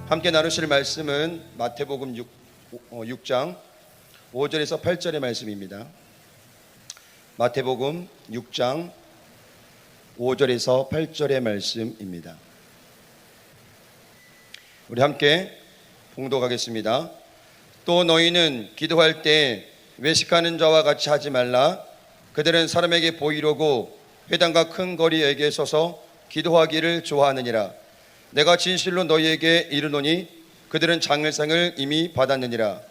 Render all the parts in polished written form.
함께 나누실 말씀은 마태복음 6장 5절에서 8절의 말씀입니다. 마태복음 6장 5절에서 8절의 말씀입니다. 우리 함께 봉독하겠습니다. 또 너희는 기도할 때 외식하는 자와 같이 하지 말라. 그들은 사람에게 보이려고 회당과 큰 거리에게 서서 기도하기를 좋아하느니라. 내가 진실로 너희에게 이르노니 그들은 장일상을 이미 받았느니라.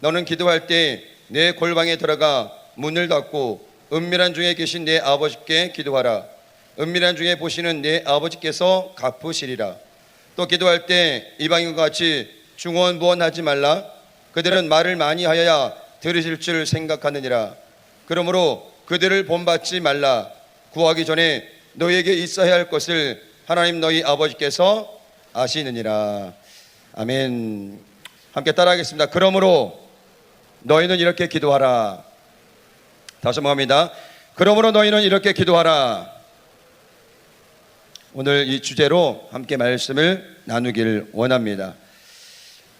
너는 기도할 때 내 골방에 들어가 문을 닫고 은밀한 중에 계신 내 아버지께 기도하라. 은밀한 중에 보시는 내 아버지께서 갚으시리라. 또 기도할 때 이방인과 같이 중언부언하지 말라. 그들은 말을 많이 하여야 들으실 줄 생각하느니라. 그러므로 그들을 본받지 말라. 구하기 전에 너희에게 있어야 할 것을 하나님 너희 아버지께서 아시느니라. 아멘. 함께 따라하겠습니다. 그러므로 너희는 이렇게 기도하라. 다시 한번 합니다. 그러므로 너희는 이렇게 기도하라. 오늘 이 주제로 함께 말씀을 나누길 원합니다.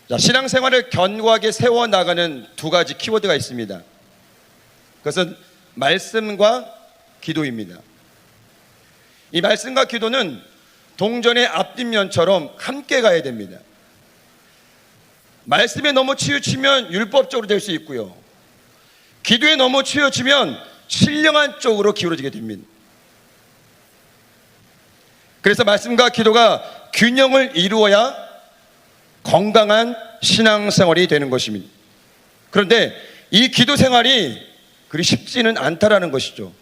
자, 신앙생활을 견고하게 세워나가는 두 가지 키워드가 있습니다. 그것은 말씀과 기도입니다. 이 말씀과 기도는 동전의 앞뒷면처럼 함께 가야 됩니다. 말씀에 너무 치우치면 율법적으로 될 수 있고요, 기도에 너무 치우치면 신령한 쪽으로 기울어지게 됩니다. 그래서 말씀과 기도가 균형을 이루어야 건강한 신앙생활이 되는 것입니다. 그런데 이 기도 생활이 그리 쉽지는 않다라는 것이죠.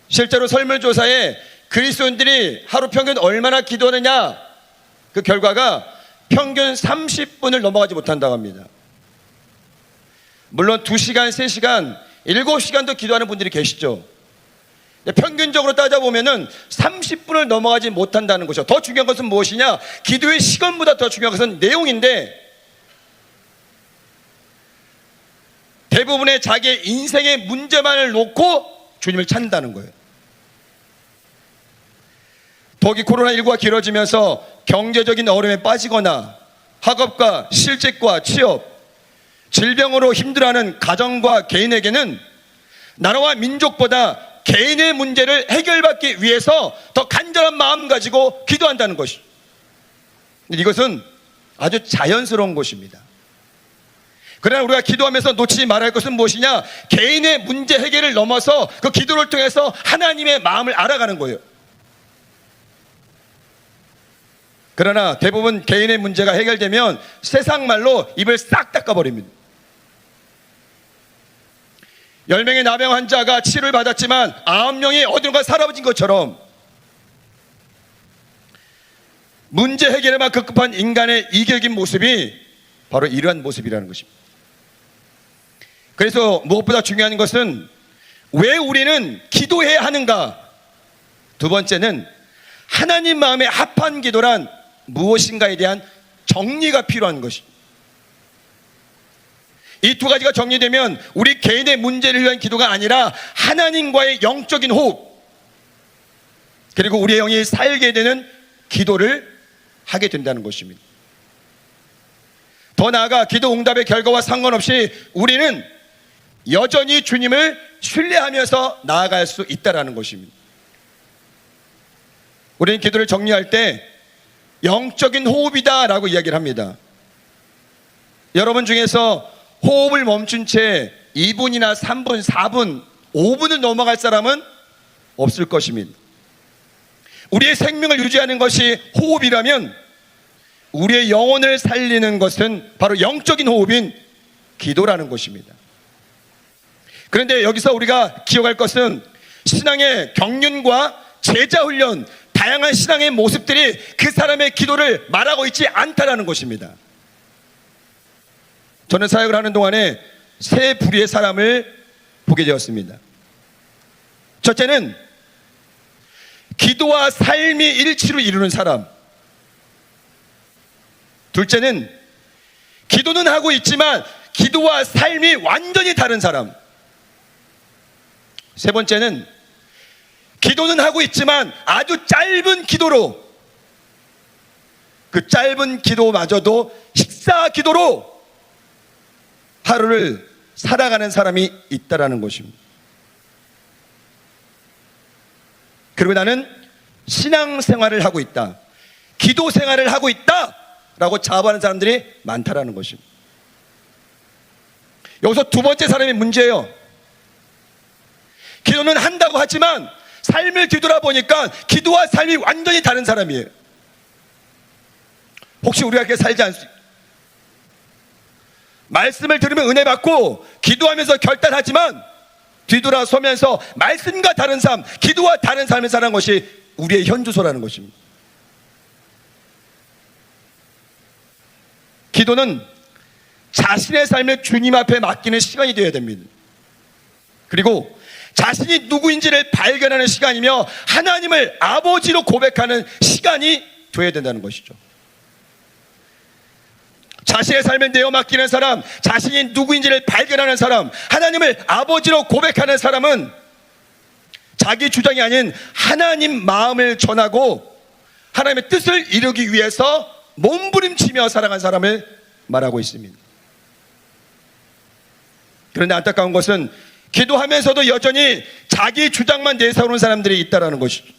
실제로 설문조사에 그리스도인들이 하루 평균 얼마나 기도하느냐, 그 결과가 평균 30분을 넘어가지 못한다고 합니다. 물론 2시간, 3시간, 7시간도 기도하는 분들이 계시죠. 평균적으로 따져보면 30분을 넘어가지 못한다는 것이죠. 더 중요한 것은 무엇이냐? 기도의 시간보다 더 중요한 것은 내용인데, 대부분의 자기의 인생의 문제만을 놓고 주님을 찾는다는 거예요. 더욱이 코로나19가 길어지면서 경제적인 어려움에 빠지거나 학업과 실직과 취업, 질병으로 힘들어하는 가정과 개인에게는 나라와 민족보다 개인의 문제를 해결받기 위해서 더 간절한 마음 가지고 기도한다는 것이죠. 이것은 아주 자연스러운 것입니다. 그러나 우리가 기도하면서 놓치지 말아야 할 것은 무엇이냐? 개인의 문제 해결을 넘어서 그 기도를 통해서 하나님의 마음을 알아가는 거예요. 그러나 대부분 개인의 문제가 해결되면 세상 말로 입을 싹 닦아버립니다. 10명의 나병 환자가 치료를 받았지만 9명이 어디론가 사라진 것처럼 문제 해결에만 급급한 인간의 이기적인 모습이 바로 이러한 모습이라는 것입니다. 그래서 무엇보다 중요한 것은 왜 우리는 기도해야 하는가? 두 번째는 하나님 마음에 합한 기도란 무엇인가에 대한 정리가 필요한 것입니다. 이 두 가지가 정리되면 우리 개인의 문제를 위한 기도가 아니라 하나님과의 영적인 호흡, 그리고 우리의 영이 살게 되는 기도를 하게 된다는 것입니다. 더 나아가 기도 응답의 결과와 상관없이 우리는 여전히 주님을 신뢰하면서 나아갈 수 있다는 것입니다. 우리는 기도를 정리할 때 영적인 호흡이다 라고 이야기를 합니다. 여러분 중에서 호흡을 멈춘 채 2분이나 3분, 4분, 5분을 넘어갈 사람은 없을 것입니다. 우리의 생명을 유지하는 것이 호흡이라면 우리의 영혼을 살리는 것은 바로 영적인 호흡인 기도라는 것입니다. 그런데 여기서 우리가 기억할 것은 신앙의 경륜과 제자 훈련, 다양한 신앙의 모습들이 그 사람의 기도를 말하고 있지 않다라는 것입니다. 저는 사역을 하는 동안에 세 부류의 사람을 보게 되었습니다. 첫째는 기도와 삶이 일치로 이루는 사람. 둘째는 기도는 하고 있지만 기도와 삶이 완전히 다른 사람. 세 번째는 기도는 하고 있지만 아주 짧은 기도로 그 짧은 기도마저도 식사 기도로 하루를 살아가는 사람이 있다라는 것입니다. 그리고 나는 신앙생활을 하고 있다, 기도 생활을 하고 있다 라고 자부하는 사람들이 많다라는 것입니다. 여기서 두 번째 사람의 문제예요. 기도는 한다고 하지만 삶을 뒤돌아보니까 기도와 삶이 완전히 다른 사람이에요. 혹시 우리가 그렇게 살지 않습니까? 말씀을 들으면 은혜 받고 기도하면서 결단하지만 뒤돌아서면서 말씀과 다른 삶, 기도와 다른 삶을 사는 것이 우리의 현주소라는 것입니다. 기도는 자신의 삶을 주님 앞에 맡기는 시간이 되어야 됩니다. 그리고 자신이 누구인지를 발견하는 시간이며 하나님을 아버지로 고백하는 시간이 되어야 된다는 것이죠. 자신의 삶을 내어 맡기는 사람, 자신이 누구인지를 발견하는 사람, 하나님을 아버지로 고백하는 사람은 자기 주장이 아닌 하나님 마음을 전하고 하나님의 뜻을 이루기 위해서 몸부림치며 살아간 사람을 말하고 있습니다. 그런데 안타까운 것은 기도하면서도 여전히 자기 주장만 내세우는 사람들이 있다는 것이죠.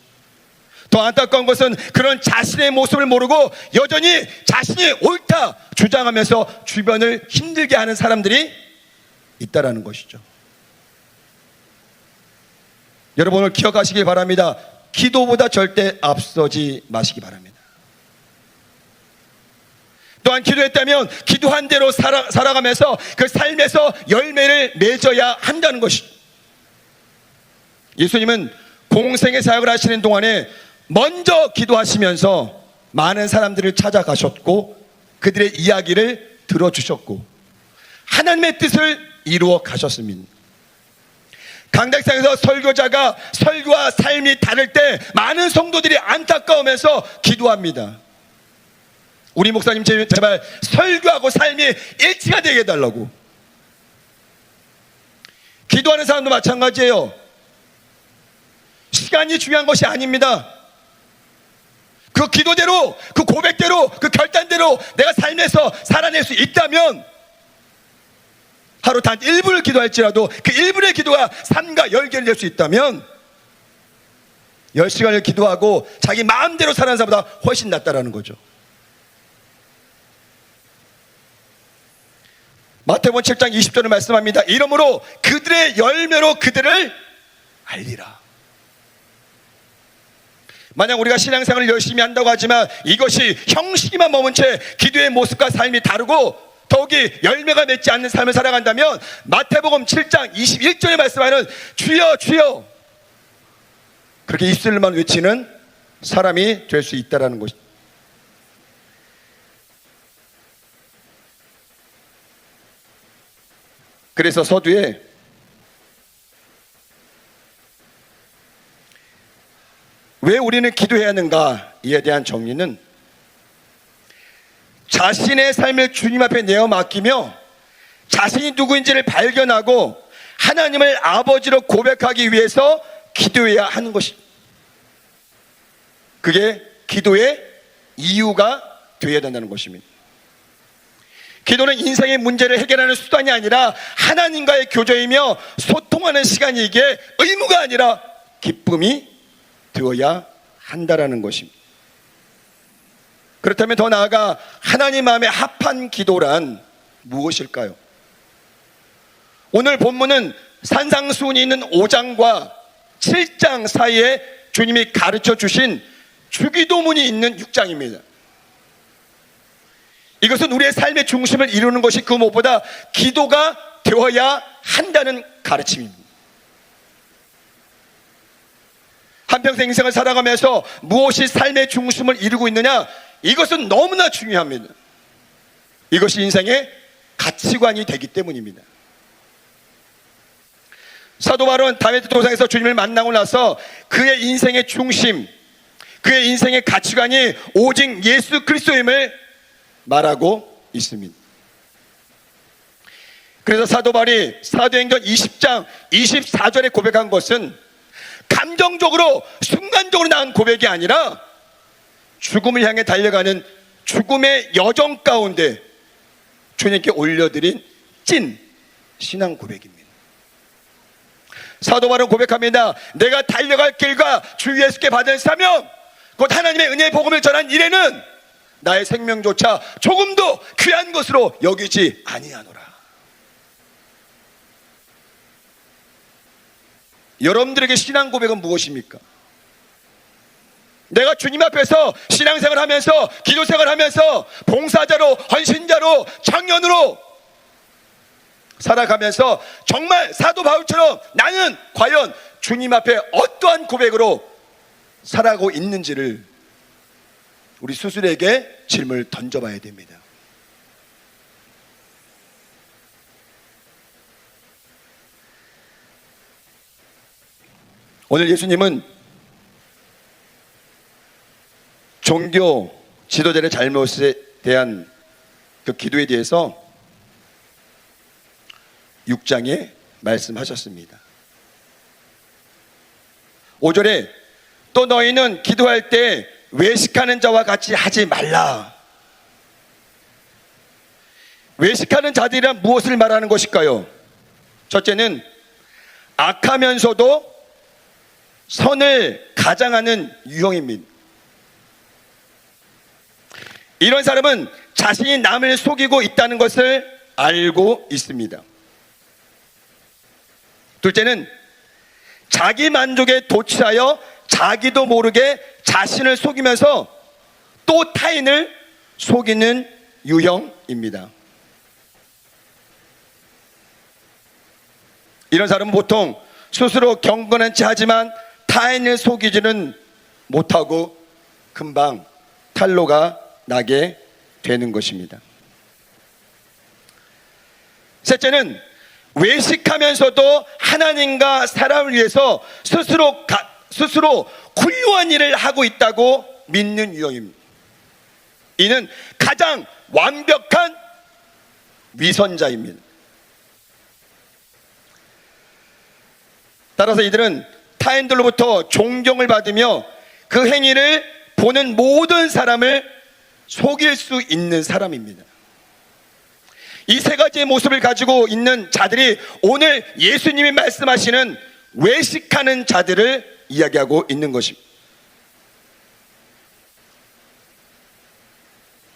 더 안타까운 것은 그런 자신의 모습을 모르고 여전히 자신이 옳다 주장하면서 주변을 힘들게 하는 사람들이 있다는 것이죠. 여러분 오늘 기억하시기 바랍니다. 기도보다 절대 앞서지 마시기 바랍니다. 또한 기도했다면 기도한 대로 살아가면서 그 삶에서 열매를 맺어야 한다는 것이죠. 예수님은 공생의 사역을 하시는 동안에 먼저 기도하시면서 많은 사람들을 찾아가셨고 그들의 이야기를 들어주셨고 하나님의 뜻을 이루어 가셨습니다. 강대상에서 설교자가 설교와 삶이 다를 때 많은 성도들이 안타까우면서 기도합니다. 우리 목사님 제발 설교하고 삶이 일치가 되게 해달라고. 기도하는 사람도 마찬가지예요. 시간이 중요한 것이 아닙니다. 그 기도대로, 그 고백대로, 그 결단대로 내가 삶에서 살아낼 수 있다면 하루 단 1분을 기도할지라도 그 1분의 기도가 삶과 연결이 될 수 있다면 10시간을 기도하고 자기 마음대로 사는 사람보다 훨씬 낫다라는 거죠. 마태복음 7장 20절을 말씀합니다. 이러므로 그들의 열매로 그들을 알리라. 만약 우리가 신앙생활을 열심히 한다고 하지만 이것이 형식이만 머문 채 기도의 모습과 삶이 다르고 더욱이 열매가 맺지 않는 삶을 살아간다면 마태복음 7장 21절에 말씀하는 주여 주여 그렇게 입술만 외치는 사람이 될 수 있다는 것입니다. 그래서 서두에 왜 우리는 기도해야 하는가에 대한 정리는 자신의 삶을 주님 앞에 내어 맡기며 자신이 누구인지를 발견하고 하나님을 아버지로 고백하기 위해서 기도해야 하는 것입니다. 그게 기도의 이유가 되어야 된다는 것입니다. 기도는 인생의 문제를 해결하는 수단이 아니라 하나님과의 교제이며 소통하는 시간이기에 의무가 아니라 기쁨이 되어야 한다라는 것입니다. 그렇다면 더 나아가 하나님 마음에 합한 기도란 무엇일까요? 오늘 본문은 산상수훈이 있는 5장과 7장 사이에 주님이 가르쳐 주신 주기도문이 있는 6장입니다. 이것은 우리의 삶의 중심을 이루는 것이 그 무엇보다 기도가 되어야 한다는 가르침입니다. 한평생 인생을 살아가면서 무엇이 삶의 중심을 이루고 있느냐, 이것은 너무나 중요합니다. 이것이 인생의 가치관이 되기 때문입니다. 사도 바울은 다메섹 도상에서 주님을 만나고 나서 그의 인생의 중심, 그의 인생의 가치관이 오직 예수 그리스도임을 말하고 있습니다. 그래서 사도 바울이 사도행전 20장 24절에 고백한 것은 감정적으로 순간적으로 나온 고백이 아니라 죽음을 향해 달려가는 죽음의 여정 가운데 주님께 올려드린 찐 신앙 고백입니다. 사도 바울은 고백합니다. 내가 달려갈 길과 주 예수께 받은 사명, 곧 하나님의 은혜의 복음을 전한 일에는 나의 생명조차 조금도 귀한 것으로 여기지 아니하노라. 여러분들에게 신앙 고백은 무엇입니까? 내가 주님 앞에서 신앙생활 하면서, 기도생활 하면서, 봉사자로, 헌신자로, 청년으로 살아가면서 정말 사도 바울처럼 나는 과연 주님 앞에 어떠한 고백으로 살아가고 있는지를 우리 스스로에게 질문을 던져봐야 됩니다. 오늘 예수님은 종교 지도자의 잘못에 대한 그 기도에 대해서 6장에 말씀하셨습니다. 5절에 또 너희는 기도할 때 외식하는 자와 같이 하지 말라. 외식하는 자들이란 무엇을 말하는 것일까요? 첫째는 악하면서도 선을 가장하는 유형입니다. 이런 사람은 자신이 남을 속이고 있다는 것을 알고 있습니다. 둘째는 자기 만족에 도취하여 자기도 모르게 자신을 속이면서 또 타인을 속이는 유형입니다. 이런 사람은 보통 스스로 경건한 체 하지만 타인을 속이지는 못하고 금방 탄로가 나게 되는 것입니다. 셋째는 외식하면서도 하나님과 사람을 위해서 스스로 훌륭한 일을 하고 있다고 믿는 유형입니다. 이는 가장 완벽한 위선자입니다. 따라서 이들은 타인들로부터 존경을 받으며 그 행위를 보는 모든 사람을 속일 수 있는 사람입니다. 이 세 가지의 모습을 가지고 있는 자들이 오늘 예수님이 말씀하시는 외식하는 자들을 이야기하고 있는 것입니다.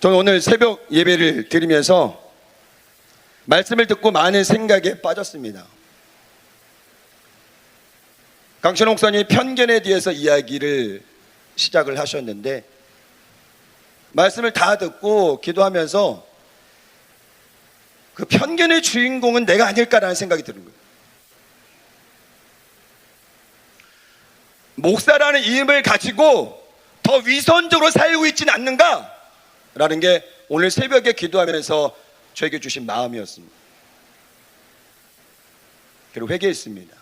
저는 오늘 새벽 예배를 드리면서 말씀을 듣고 많은 생각에 빠졌습니다. 강신홍 목사님이 편견에 대해서 이야기를 시작을 하셨는데 말씀을 다 듣고 기도하면서 그 편견의 주인공은 내가 아닐까라는 생각이 드는 거예요. 목사라는 이름을 가지고 더 위선적으로 살고 있지는 않는가라는 게 오늘 새벽에 기도하면서 저에게 주신 마음이었습니다. 그리고 회개했습니다.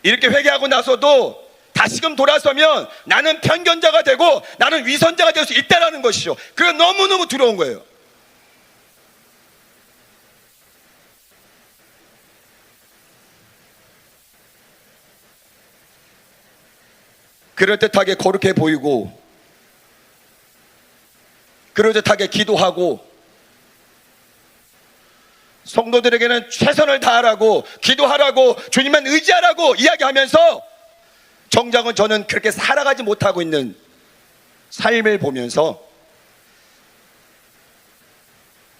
이렇게 회개하고 나서도 다시금 돌아서면 나는 편견자가 되고 나는 위선자가 될 수 있다는 것이죠. 그게 너무너무 두려운 거예요. 그럴듯하게 거룩해 보이고 그럴듯하게 기도하고 성도들에게는 최선을 다하라고 기도하라고 주님만 의지하라고 이야기하면서 정작은 저는 그렇게 살아가지 못하고 있는 삶을 보면서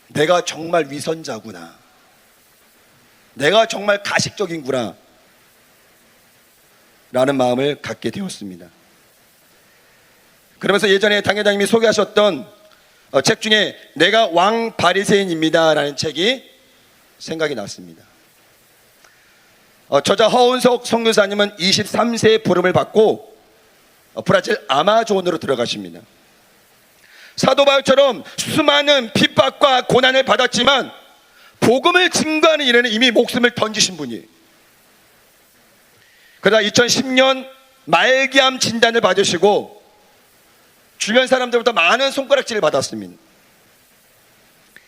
내가 정말 위선자구나, 내가 정말 가식적인구나 라는 마음을 갖게 되었습니다. 그러면서 예전에 당회장님이 소개하셨던 책 중에 내가 왕 바리새인입니다 라는 책이 생각이 났습니다. 저자 허은석 선교사님은 23세의 부름을 받고 브라질 아마존으로 들어가십니다. 사도 바울처럼 수많은 핍박과 고난을 받았지만 복음을 증거하는 일에는 이미 목숨을 던지신 분이에요. 그러다 2010년 말기암 진단을 받으시고 주변 사람들부터 많은 손가락질을 받았습니다.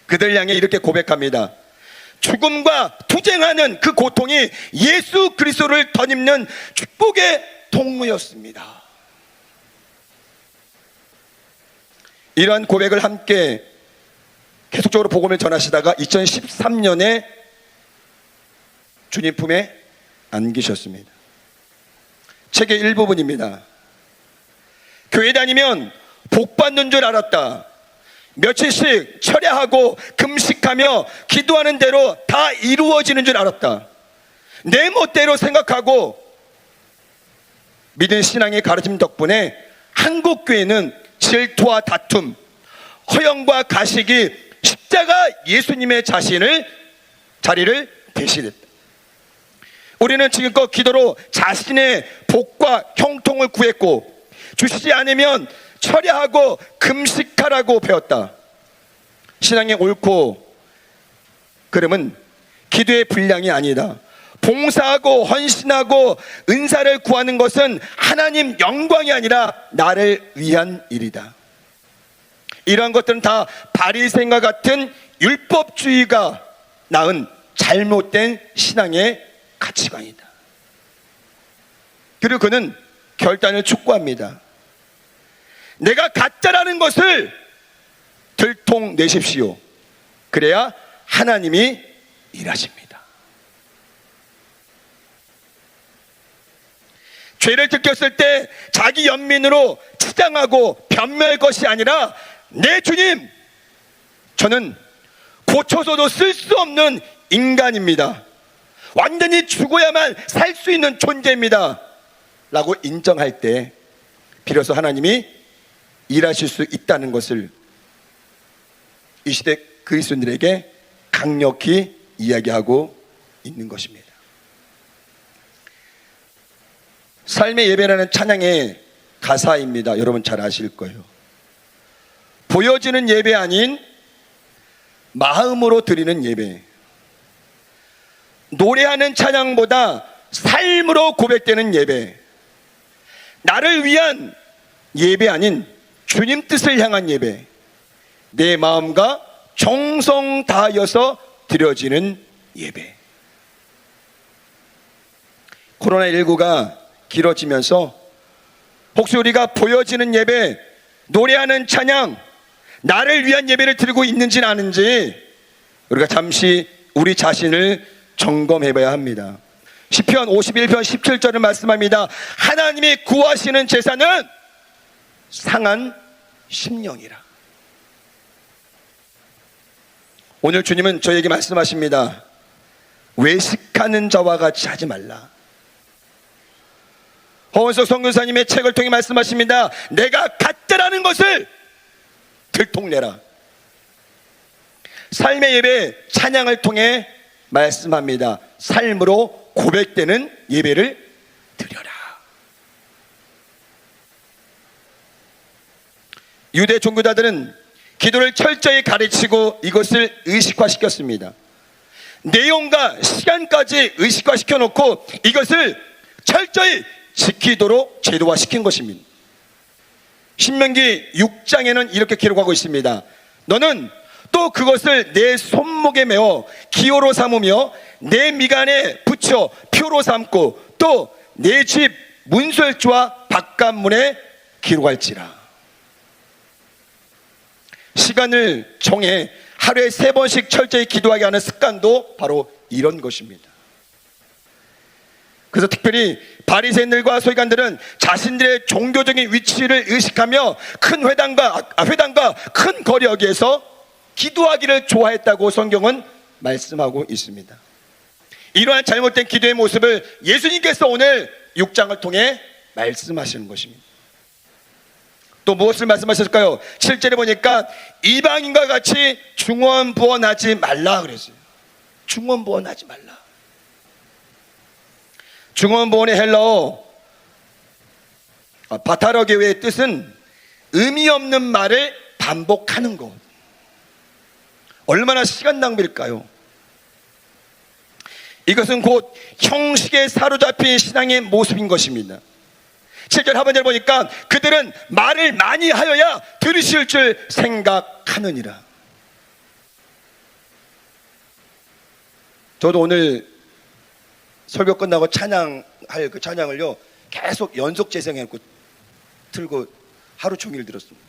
그들 향해 이렇게 고백합니다. 죽음과 투쟁하는 그 고통이 예수 그리스도를 덧입는 축복의 통로였습니다. 이러한 고백을 함께 계속적으로 복음을 전하시다가 2013년에 주님 품에 안기셨습니다. 책의 일부분입니다. 교회 다니면 복 받는 줄 알았다. 며칠씩 철야하고 금식하며 기도하는 대로 다 이루어지는 줄 알았다. 내 멋대로 생각하고 믿은 신앙의 가르침 덕분에 한국 교회는 질투와 다툼, 허영과 가식이 십자가 예수님의 자리를 대신했다. 우리는 지금껏 기도로 자신의 복과 형통을 구했고 주시지 않으면 철야하고 금식하라고 배웠다. 신앙의 옳고 그름은 기도의 분량이 아니다. 봉사하고 헌신하고 은사를 구하는 것은 하나님 영광이 아니라 나를 위한 일이다. 이러한 것들은 다 바리새인과 같은 율법주의가 낳은 잘못된 신앙의 가치관이다. 그리고 그는 결단을 촉구합니다. 내가 가짜라는 것을 들통내십시오. 그래야 하나님이 일하십니다. 죄를 들켰을 때 자기 연민으로 치장하고 변명할 것이 아니라 내 주님, 저는 고쳐서도 쓸 수 없는 인간입니다. 완전히 죽어야만 살 수 있는 존재입니다. 라고 인정할 때 비로소 하나님이 일하실 수 있다는 것을 이 시대 그리스도인들에게 강력히 이야기하고 있는 것입니다. 삶의 예배라는 찬양의 가사입니다. 여러분 잘 아실 거예요. 보여지는 예배 아닌 마음으로 드리는 예배. 노래하는 찬양보다 삶으로 고백되는 예배. 나를 위한 예배 아닌 주님 뜻을 향한 예배. 내 마음과 정성 다하여서 드려지는 예배. 코로나19가 길어지면서 혹시 우리가 보여지는 예배, 노래하는 찬양, 나를 위한 예배를 드리고 있는지는 아는지 우리가 잠시 우리 자신을 점검해 봐야 합니다. 시편 51편 17절을 말씀합니다. 하나님이 구하시는 제사는 상한 심령이라. 오늘 주님은 저에게 말씀하십니다. 외식하는 자와 같이 하지 말라. 허원석 선교사님의 책을 통해 말씀하십니다. 내가 가짜라는 것을 들통내라. 삶의 예배 찬양을 통해 말씀합니다. 삶으로 고백되는 예배를 드려라. 유대 종교자들은 기도를 철저히 가르치고 이것을 의식화시켰습니다. 내용과 시간까지 의식화시켜 놓고 이것을 철저히 지키도록 제도화시킨 것입니다. 신명기 6장에는 이렇게 기록하고 있습니다. 너는 또 그것을 내 손목에 메어 기호로 삼으며 내 미간에 붙여 표로 삼고 또 내 집 문설주와 바깥문에 기록할지라. 시간을 정해 하루에 3번씩 철저히 기도하게 하는 습관도 바로 이런 것입니다. 그래서 특별히 바리새인들과 서기관들은 자신들의 종교적인 위치를 의식하며 큰 회당과 큰 거리에서 기도하기를 좋아했다고 성경은 말씀하고 있습니다. 이러한 잘못된 기도의 모습을 예수님께서 오늘 6장을 통해 말씀하시는 것입니다. 또 무엇을 말씀하셨을까요? 7절에 보니까 이방인과 같이 중언부언하지 말라 그랬어요. 중언부언하지 말라. 중언부언의 헬라어 바타르게의 뜻은 의미 없는 말을 반복하는 것. 얼마나 시간 낭비일까요? 이것은 곧 형식에 사로잡힌 신앙의 모습인 것입니다. 7절 하반절 보니까 그들은 말을 많이 하여야 들으실 줄 생각하느니라. 저도 오늘 설교 끝나고 찬양할 그 찬양을요 계속 연속 재생해놓고 틀고 하루 종일 들었습니다.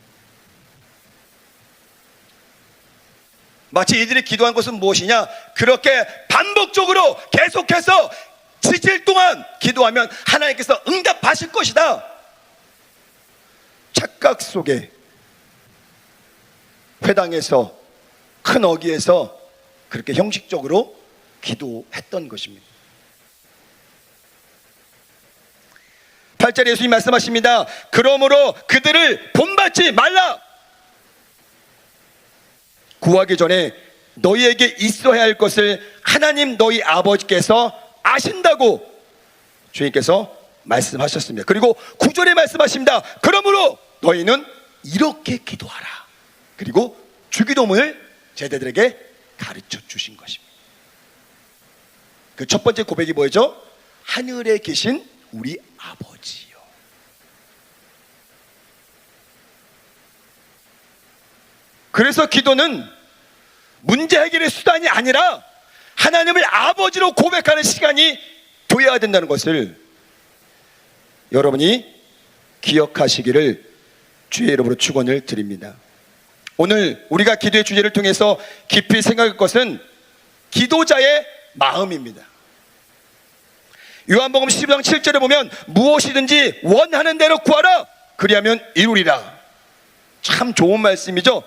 마치 이들이 기도한 것은 무엇이냐? 그렇게 반복적으로 계속해서 7일 동안 기도하면 하나님께서 응답하실 것이다. 착각 속에 회당에서 큰 어귀에서 그렇게 형식적으로 기도했던 것입니다. 8절에 예수님 말씀하십니다. 그러므로 그들을 본받지 말라. 구하기 전에 너희에게 있어야 할 것을 하나님 너희 아버지께서 아신다고 주님께서 말씀하셨습니다. 그리고 9절에 말씀하십니다. 그러므로 너희는 이렇게 기도하라. 그리고 주기도문을 제자들에게 가르쳐 주신 것입니다. 그 첫 번째 고백이 뭐죠? 하늘에 계신 우리 아버지요. 그래서 기도는 문제 해결의 수단이 아니라 하나님을 아버지로 고백하는 시간이 되어야 된다는 것을 여러분이 기억하시기를 주의 이름으로 축원을 드립니다. 오늘 우리가 기도의 주제를 통해서 깊이 생각할 것은 기도자의 마음입니다. 요한복음 12장 7절에 보면 무엇이든지 원하는 대로 구하라 그리하면 이루리라. 참 좋은 말씀이죠.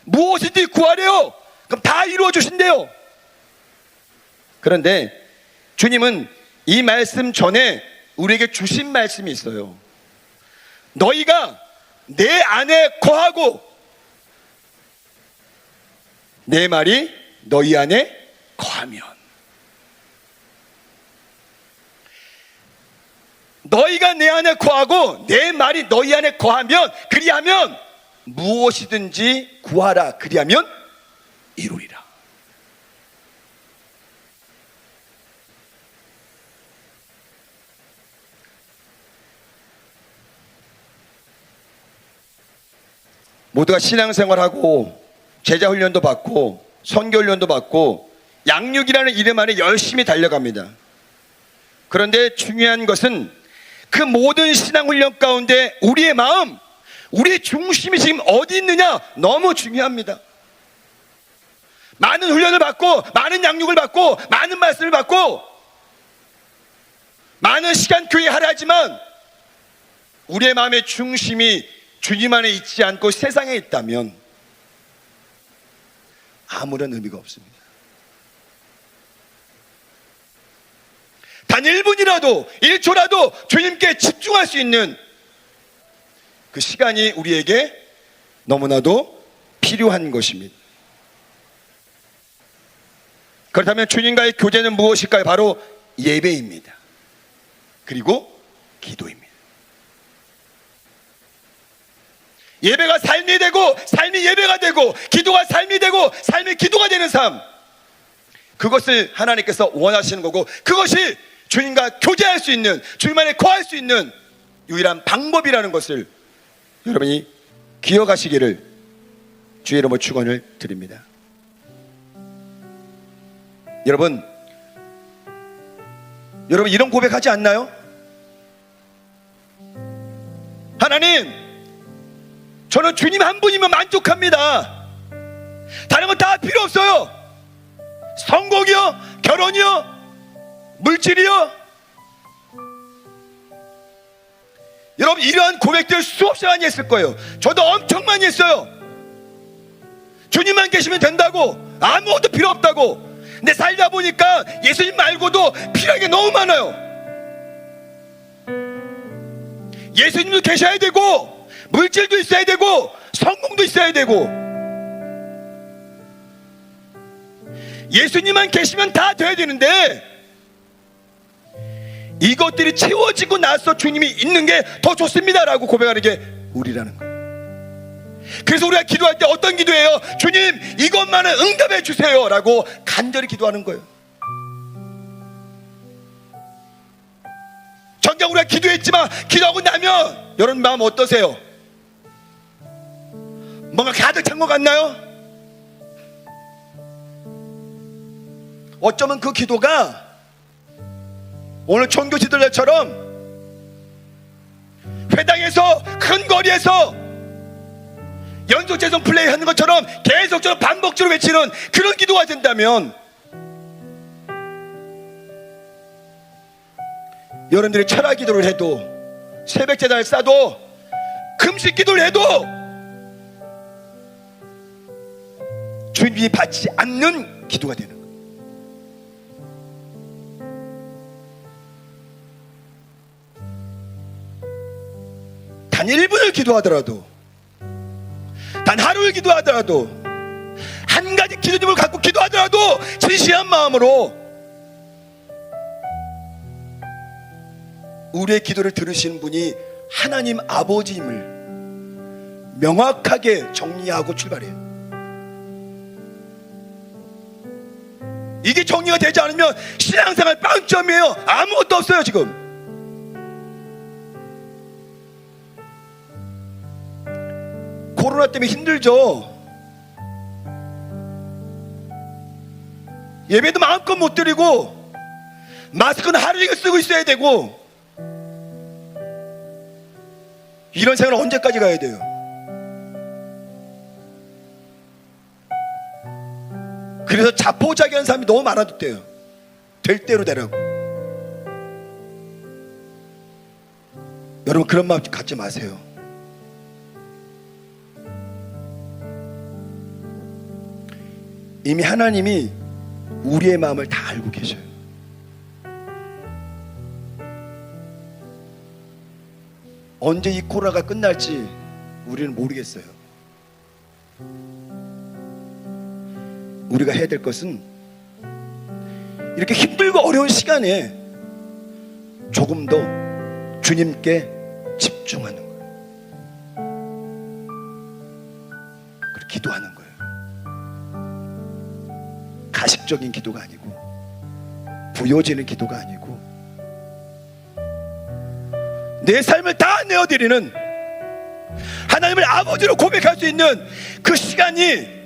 무엇이든지 구하래요. 그럼 다 이루어 주신대요. 그런데 주님은 이 말씀 전에 우리에게 주신 말씀이 있어요. 너희가 내 안에 거하고 내 말이 너희 안에 거하면, 너희가 내 안에 거하고 내 말이 너희 안에 거하면, 그리하면 무엇이든지 구하라 그리하면 이루리라. 모두가 신앙생활하고 제자훈련도 받고 선교훈련도 받고 양육이라는 이름 안에 열심히 달려갑니다. 그런데 중요한 것은 그 모든 신앙훈련 가운데 우리의 마음, 우리의 중심이 지금 어디 있느냐 너무 중요합니다. 많은 훈련을 받고 많은 양육을 받고 많은 말씀을 받고 많은 시간 교회 하라 하지만 우리의 마음의 중심이 주님 안에 있지 않고 세상에 있다면 아무런 의미가 없습니다. 단 1분이라도 1초라도 주님께 집중할 수 있는 그 시간이 우리에게 너무나도 필요한 것입니다. 그렇다면 주님과의 교제는 무엇일까요? 바로 예배입니다. 그리고 기도입니다. 예배가 삶이 되고 삶이 예배가 되고 기도가 삶이 되고 삶이 기도가 되는 삶, 그것을 하나님께서 원하시는 거고 그것이 주님과 교제할 수 있는, 주님 안에 거할 수 있는 유일한 방법이라는 것을 여러분이 기억하시기를 주의 이름으로 축원을 드립니다. 여러분 이런 고백하지 않나요? 하나님, 저는 주님 한 분이면 만족합니다. 다른 건 다 필요 없어요. 성공이요, 결혼이요, 물질이요. 여러분 이러한 고백들 수없이 많이 했을 거예요. 저도 엄청 많이 했어요. 주님만 계시면 된다고, 아무것도 필요 없다고. 근데 살다 보니까 예수님 말고도 필요한 게 너무 많아요. 예수님도 계셔야 되고 물질도 있어야 되고 성공도 있어야 되고, 예수님만 계시면 다 돼야 되는데 이것들이 채워지고 나서 주님이 있는 게 더 좋습니다라고 고백하는 게 우리라는 거예요. 그래서 우리가 기도할 때 어떤 기도예요? 주님 이것만은 응답해 주세요 라고 간절히 기도하는 거예요. 정작 우리가 기도했지만 기도하고 나면 여러분 마음 어떠세요? 뭔가 가득 찬 것 같나요? 어쩌면 그 기도가 오늘 종교 지도자처럼 회당에서 큰 거리에서 연속재성 플레이 하는 것처럼 계속적으로 반복적으로 외치는 그런 기도가 된다면, 여러분들이 철학 기도를 해도, 새벽 제단을 싸도, 금식 기도를 해도 주님이 받지 않는 기도가 되는 거예요. 단 1분을 기도하더라도, 단 하루를 기도하더라도, 한 가지 기도님을 갖고 기도하더라도 진실한 마음으로 우리의 기도를 들으시는 분이 하나님 아버지임을 명확하게 정리하고 출발해요. 이게 정리가 되지 않으면 신앙생활 빵점이에요. 아무것도 없어요. 지금 코로나 때문에 힘들죠. 예배도 마음껏 못 드리고, 마스크는 하루 종일 쓰고 있어야 되고, 이런 생활 언제까지 가야 돼요? 그래서 자포자기하는 사람이 너무 많아졌대요. 될 대로 되라고. 여러분, 그런 마음 갖지 마세요. 이미 하나님이 우리의 마음을 다 알고 계셔요. 언제 이 코로나가 끝날지 우리는 모르겠어요. 우리가 해야 될 것은 이렇게 힘들고 어려운 시간에 조금 더 주님께 집중하는 거예요. 그리고 기도하는 거예요. 가식적인 기도가 아니고, 부요지는 기도가 아니고, 내 삶을 다 내어드리는, 하나님을 아버지로 고백할 수 있는 그 시간이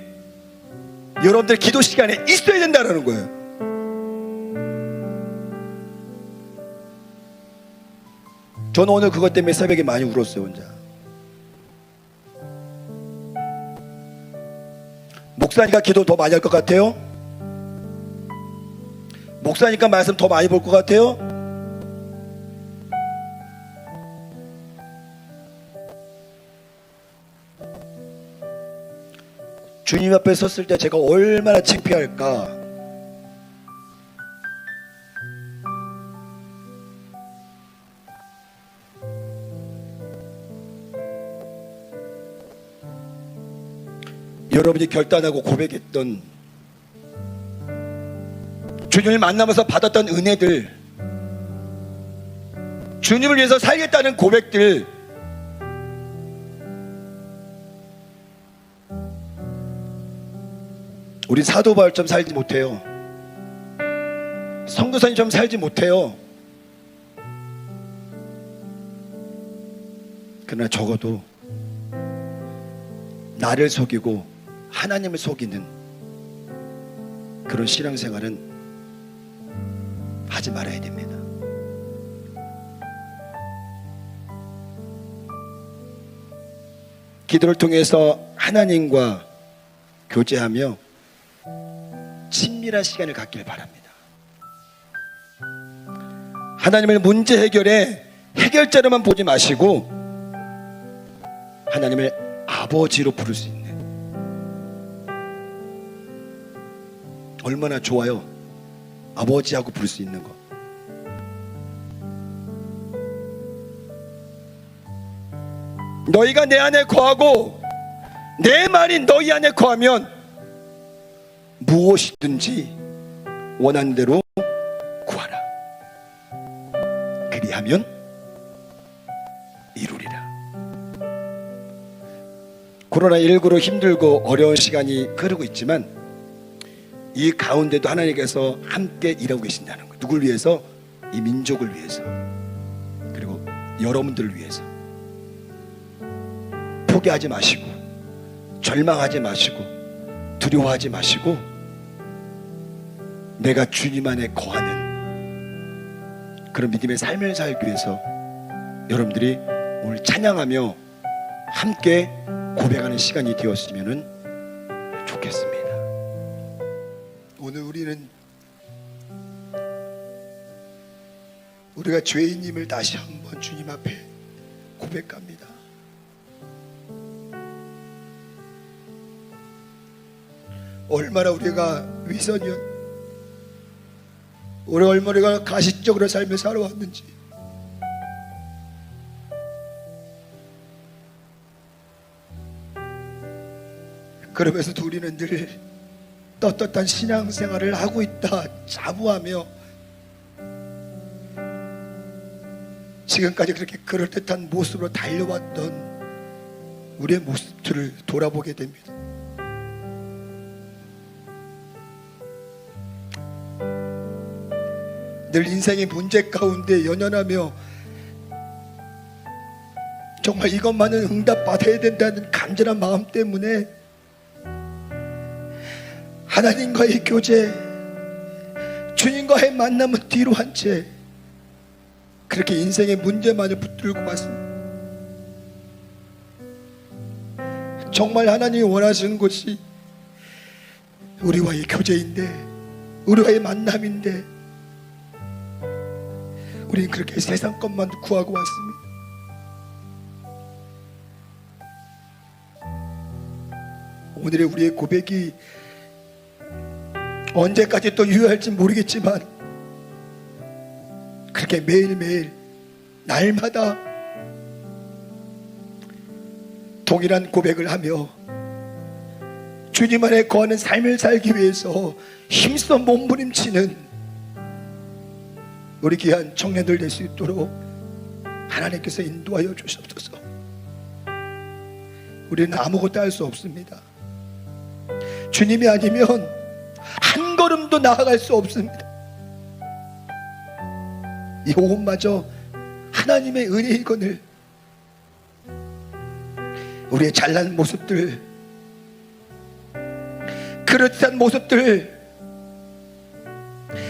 여러분들 기도 시간에 있어야 된다는 거예요. 저는 오늘 그것 때문에 새벽에 많이 울었어요. 혼자. 목사니까 기도 더 많이 할 것 같아요? 목사니까 말씀 더 많이 볼 것 같아요? 주님 앞에 섰을 때 제가 얼마나 창피할까. 여러분이 결단하고 고백했던, 주님을 만나면서 받았던 은혜들, 주님을 위해서 살겠다는 고백들, 우리 사도 바울처럼 살지 못해요. 선교사님처럼 살지 못해요. 그러나 적어도 나를 속이고 하나님을 속이는 그런 신앙생활은 하지 말아야 됩니다. 기도를 통해서 하나님과 교제하며 친밀한 시간을 갖길 바랍니다. 하나님을 문제 해결의 해결자로만 보지 마시고 하나님을 아버지로 부를 수 있는, 얼마나 좋아요. 아버지하고 부를 수 있는 거. 너희가 내 안에 거하고 내 말이 너희 안에 거하면 무엇이든지 원하는 대로 구하라. 그리하면 이루리라. 코로나19로 힘들고 어려운 시간이 흐르고 있지만 이 가운데도 하나님께서 함께 일하고 계신다는 거예요. 누굴 위해서? 이 민족을 위해서, 그리고 여러분들을 위해서. 포기하지 마시고, 절망하지 마시고, 두려워하지 마시고, 내가 주님 안에 거하는 그런 믿음의 삶을 살기 위해서 여러분들이 오늘 찬양하며 함께 고백하는 시간이 되었으면 좋겠습니다. 오늘 우리가 죄인임을 다시 한번 주님 앞에 고백합니다. 얼마나 우리가 위선이었, 얼마나 우리가 가식적으로 삶을 살아왔는지, 그러면서도 우리는 늘 떳떳한 신앙생활을 하고 있다 자부하며 지금까지 그렇게 그럴듯한 모습으로 달려왔던 우리의 모습들을 돌아보게 됩니다. 늘 인생의 문제 가운데 연연하며 정말 이것만은 응답받아야 된다는 간절한 마음 때문에 하나님과의 교제, 주님과의 만남은 뒤로 한 채 그렇게 인생의 문제만을 붙들고 왔습니다. 정말 하나님이 원하시는 것이 우리와의 교제인데, 우리와의 만남인데 우리는 그렇게 세상 것만 구하고 왔습니다. 오늘의 우리의 고백이 언제까지 또 유효할지 모르겠지만 그렇게 매일매일 날마다 동일한 고백을 하며 주님 안에 거하는 삶을 살기 위해서 힘써 몸부림치는 우리 귀한 청년들 될 수 있도록 하나님께서 인도하여 주시옵소서. 우리는 아무것도 할 수 없습니다. 주님이 아니면 한 걸음도 나아갈 수 없습니다. 이 호흡마저 하나님의 은혜이거늘 우리의 잘난 모습들, 그릇한 모습들,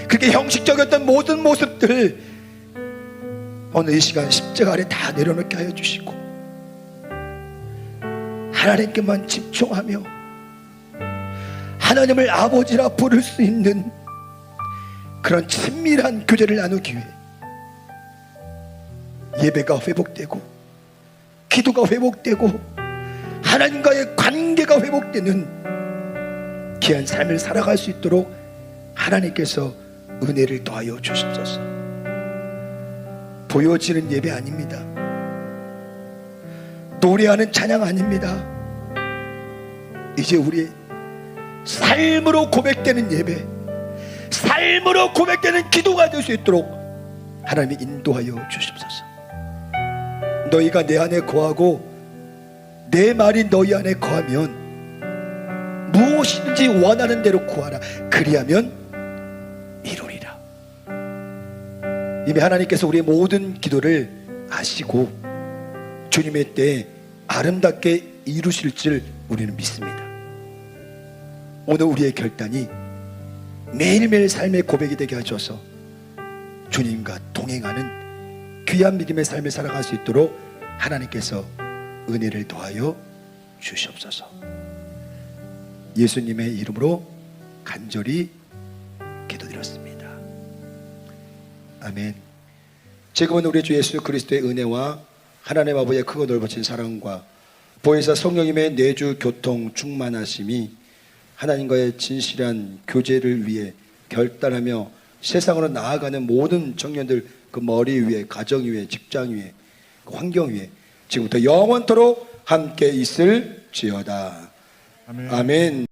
그렇게 형식적이었던 모든 모습들 오늘 이 시간 십자가 아래 다 내려놓게 하여 주시고 하나님께만 집중하며 하나님을 아버지라 부를 수 있는 그런 친밀한 교제를 나누기 위해 예배가 회복되고 기도가 회복되고 하나님과의 관계가 회복되는 귀한 삶을 살아갈 수 있도록 하나님께서 은혜를 더하여 주시옵소서. 보여지는 예배 아닙니다. 노래하는 찬양 아닙니다. 이제 우리의 삶으로 고백되는 예배, 삶으로 고백되는 기도가 될 수 있도록 하나님이 인도하여 주시옵소서. 너희가 내 안에 거하고 내 말이 너희 안에 거하면 무엇이든지 원하는 대로 구하라. 그리하면 이루리라. 이미 하나님께서 우리의 모든 기도를 아시고 주님의 때에 아름답게 이루실 줄 우리는 믿습니다. 오늘 우리의 결단이 매일매일 삶의 고백이 되게 하셔서 주님과 동행하는 귀한 믿음의 삶을 살아갈 수 있도록 하나님께서 은혜를 더하여 주시옵소서. 예수님의 이름으로 간절히 기도드렸습니다. 아멘. 지금은 우리 주 예수 그리스도의 은혜와 하나님 아버지의 크고 넓으신 사랑과 보혜사 성령님의 내주 교통 충만하심이 하나님과의 진실한 교제를 위해 결단하며 세상으로 나아가는 모든 청년들 그 머리 위에, 가정 위에, 직장 위에, 그 환경 위에 지금부터 영원토록 함께 있을지어다. 아멘. 아멘.